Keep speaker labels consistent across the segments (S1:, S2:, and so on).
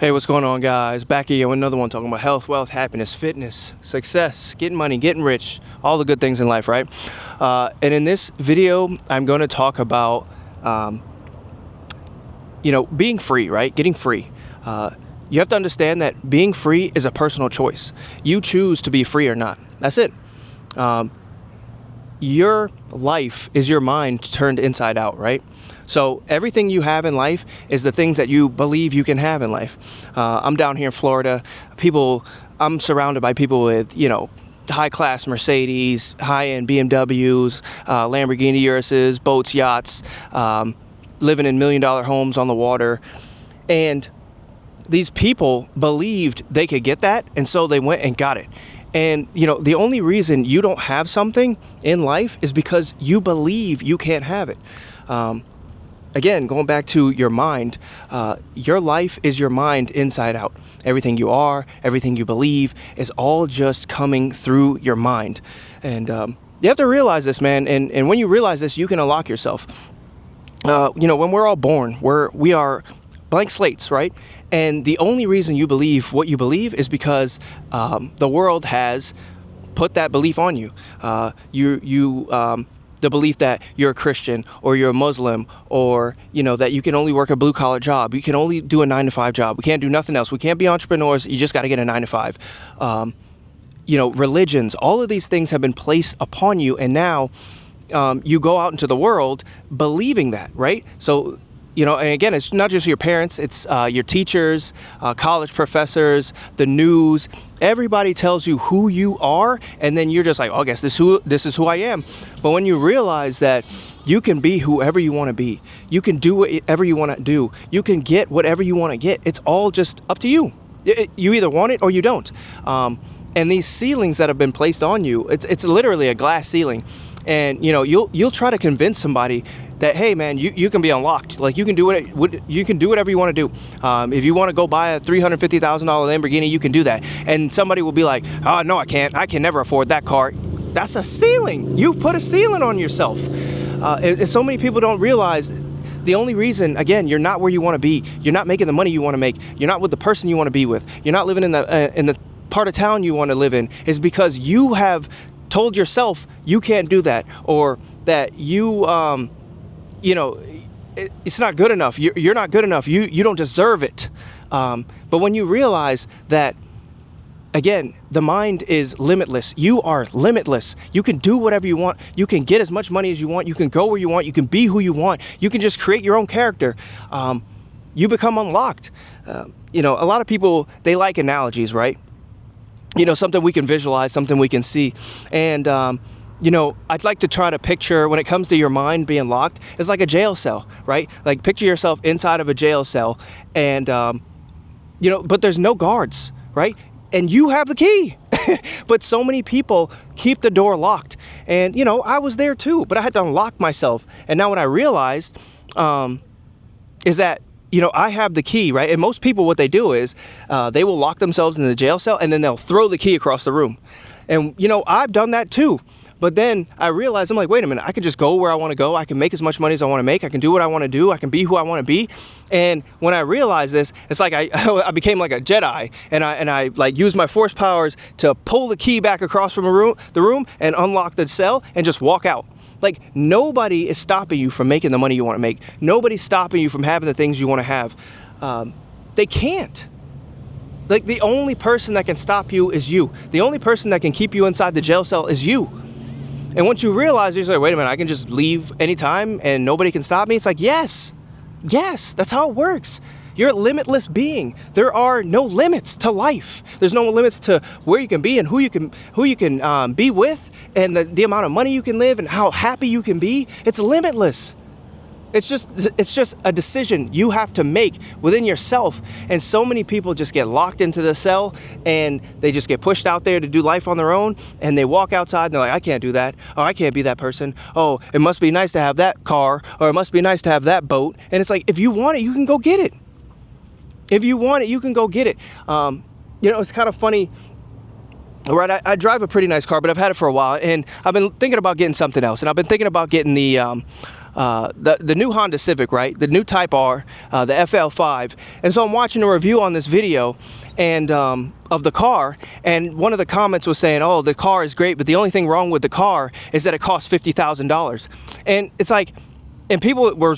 S1: Hey, what's going on, guys? Back here with another one talking about health, wealth, happiness, fitness, success, getting money, getting rich, all the good things in life, right? And in this video, I'm going to talk about, being free, right? Getting free. You have to understand that being free is a personal choice. You choose to be free or not. That's it. Your life is your mind turned inside out, right? So everything you have in life is the things that you believe you can have in life. I'm down here in Florida. I'm surrounded by people with, high-class Mercedes, high-end BMWs, Lamborghini Uruses, boats, yachts, living in million-dollar homes on the water. And these people believed they could get that, and so they went and got it. And, the only reason you don't have something in life is because you believe you can't have it. Again, going back to your mind, your life is your mind inside out. Everything you are, everything you believe is all just coming through your mind. And you have to realize this, man. And when you realize this, you can unlock yourself. When we're all born, we are blank slates, right? And the only reason you believe what you believe is because the world has put that belief on you. The belief that you're a Christian or you're a Muslim or, that you can only work a blue collar job. You can only do a 9-to-5 job. We can't do nothing else. We can't be entrepreneurs. You just got to get a 9-to-5. Religions, all of these things have been placed upon you. And now you go out into the world believing that, right? So, and again, it's not just your parents, it's your teachers, college professors, the news. Everybody tells you who you are, and then you're just like, oh, I guess this is who I am. But when you realize that you can be whoever you want to be, you can do whatever you want to do, you can get whatever you want to get, it's all just up to you. You either want it or you don't. And these ceilings that have been placed on you, it's literally a glass ceiling. And, you'll try to convince somebody that, hey, man, you can be unlocked. Like, you can do whatever you want to do. If you want to go buy a $350,000 Lamborghini, you can do that. And somebody will be like, oh, no, I can't. I can never afford that car. That's a ceiling. You put a ceiling on yourself. And so many people don't realize the only reason, again, you're not where you want to be. You're not making the money you want to make. You're not with the person you want to be with. You're not living in the part of town you want to live in, is because you have told yourself you can't do that, or that it's not good enough. You're not good enough. You don't deserve it. But when you realize that, again, the mind is limitless. You are limitless. You can do whatever you want. You can get as much money as you want. You can go where you want. You can be who you want. You can just create your own character. You become unlocked. A lot of people, they like analogies, right? Something we can visualize, something we can see. And, I'd like to try to picture, when it comes to your mind being locked, it's like a jail cell, right? Like, picture yourself inside of a jail cell and, but there's no guards, right? And you have the key. But so many people keep the door locked. And, I was there too, but I had to unlock myself. And now what I realized is that, I have the key, right? And most people, what they do is they will lock themselves in the jail cell and then they'll throw the key across the room. And, I've done that too. But then I realized, I'm like, wait a minute, I can just go where I want to go. I can make as much money as I want to make. I can do what I want to do. I can be who I want to be. And when I realized this, it's like I became like a Jedi, and I like used my force powers to pull the key back across from the room and unlock the cell and just walk out. Like, nobody is stopping you from making the money you want to make. Nobody's stopping you from having the things you want to have. They can't. Like, the only person that can stop you is you. The only person that can keep you inside the jail cell is you. And once you realize, you're like, wait a minute, I can just leave anytime and nobody can stop me. It's like, yes, that's how it works. You're a limitless being. There are no limits to life. There's no limits to where you can be and who you can be with, and the amount of money you can live and how happy you can be. It's limitless. It's just a decision you have to make within yourself. And so many people just get locked into the cell and they just get pushed out there to do life on their own. And they walk outside and they're like, I can't do that. Oh, I can't be that person. Oh, it must be nice to have that car, or it must be nice to have that boat. And it's like, if you want it, you can go get it. If you want it, you can go get it. It's kind of funny. Right, I drive a pretty nice car, but I've had it for a while, and I've been thinking about getting something else. And I've been thinking about getting the the new Honda Civic, right? The new Type R, the FL5. And so I'm watching a review on this video and of the car, and one of the comments was saying, oh, the car is great, but the only thing wrong with the car is that it costs $50,000. And it's like, and people were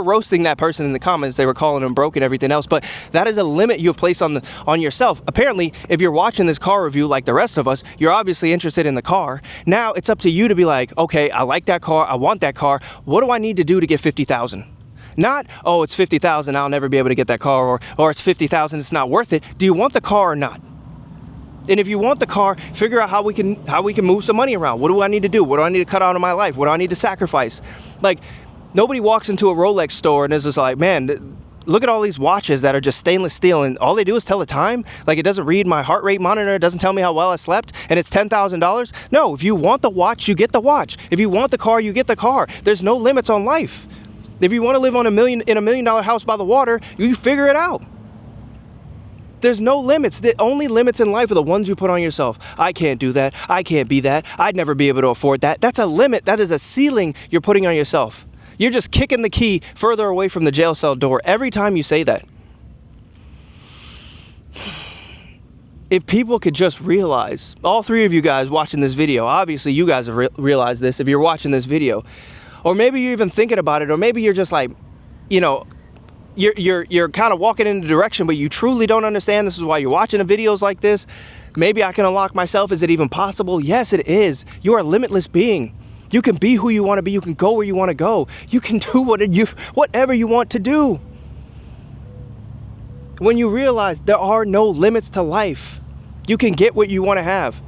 S1: roasting that person in the comments. They were calling him broke and everything else. But that is a limit you have placed on yourself. Apparently, if you're watching this car review like the rest of us, you're obviously interested in the car. Now it's up to you to be like, okay, I like that car. I want that car. What do I need to do to get $50,000? Not, oh, it's $50,000. I'll never be able to get that car, or it's $50,000. It's not worth it. Do you want the car or not? And if you want the car, figure out how we can move some money around. What do I need to do? What do I need to cut out of my life? What do I need to sacrifice? Like, nobody walks into a Rolex store and is just like, man, look at all these watches that are just stainless steel, and all they do is tell the time. Like, it doesn't read my heart rate monitor. It doesn't tell me how well I slept, and it's $10,000. No, if you want the watch, you get the watch. If you want the car, you get the car. There's no limits on life. If you want to live in a $1 million house by the water, you figure it out. There's no limits. The only limits in life are the ones you put on yourself. I can't do that. I can't be that. I'd never be able to afford that. That's a limit. That is a ceiling you're putting on yourself. You're just kicking the key further away from the jail cell door every time you say that. If people could just realize, all three of you guys watching this video, obviously you guys have realized this if you're watching this video, or maybe you're even thinking about it, or maybe you're just like, you know, you're kind of walking in the direction, but you truly don't understand. This is why you're watching the videos like this. Maybe I can unlock myself. Is it even possible? Yes, it is. You are a limitless being. You can be who you want to be. You can go where you want to go. You can do whatever you want to do. When you realize there are no limits to life, you can get what you want to have.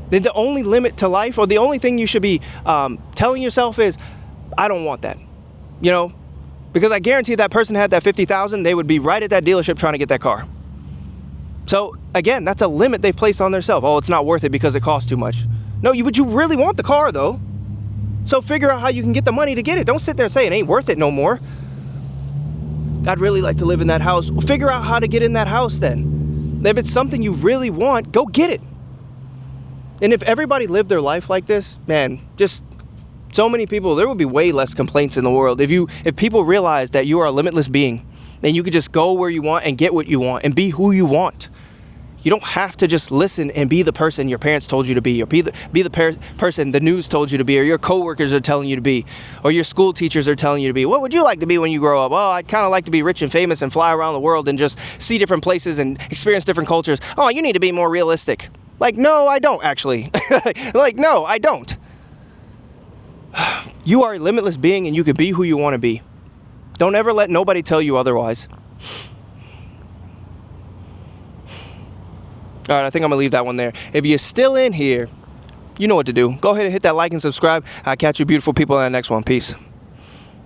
S1: Then the only limit to life, or the only thing you should be telling yourself is, I don't want that. You know? Because I guarantee that person had that $50,000, they would be right at that dealership trying to get that car. So again, that's a limit they've placed on themselves. Oh, it's not worth it because it costs too much. No, but you really want the car though. So figure out how you can get the money to get it. Don't sit there and say it ain't worth it no more. I'd really like to live in that house. Well, figure out how to get in that house then. If it's something you really want, go get it. And if everybody lived their life like this, man, just so many people, there would be way less complaints in the world. If people realize that you are a limitless being, then you could just go where you want and get what you want and be who you want. You don't have to just listen and be the person your parents told you to be, or be the person the news told you to be, or your coworkers are telling you to be, or your school teachers are telling you to be. What would you like to be when you grow up? Oh, I'd kind of like to be rich and famous and fly around the world and just see different places and experience different cultures. Oh, you need to be more realistic. Like, no, I don't actually. Like, no, I don't. You are a limitless being, and you can be who you want to be. Don't ever let nobody tell you otherwise. All right, I think I'm going to leave that one there. If you're still in here, you know what to do. Go ahead and hit that like and subscribe. I'll catch you beautiful people in the next one. Peace.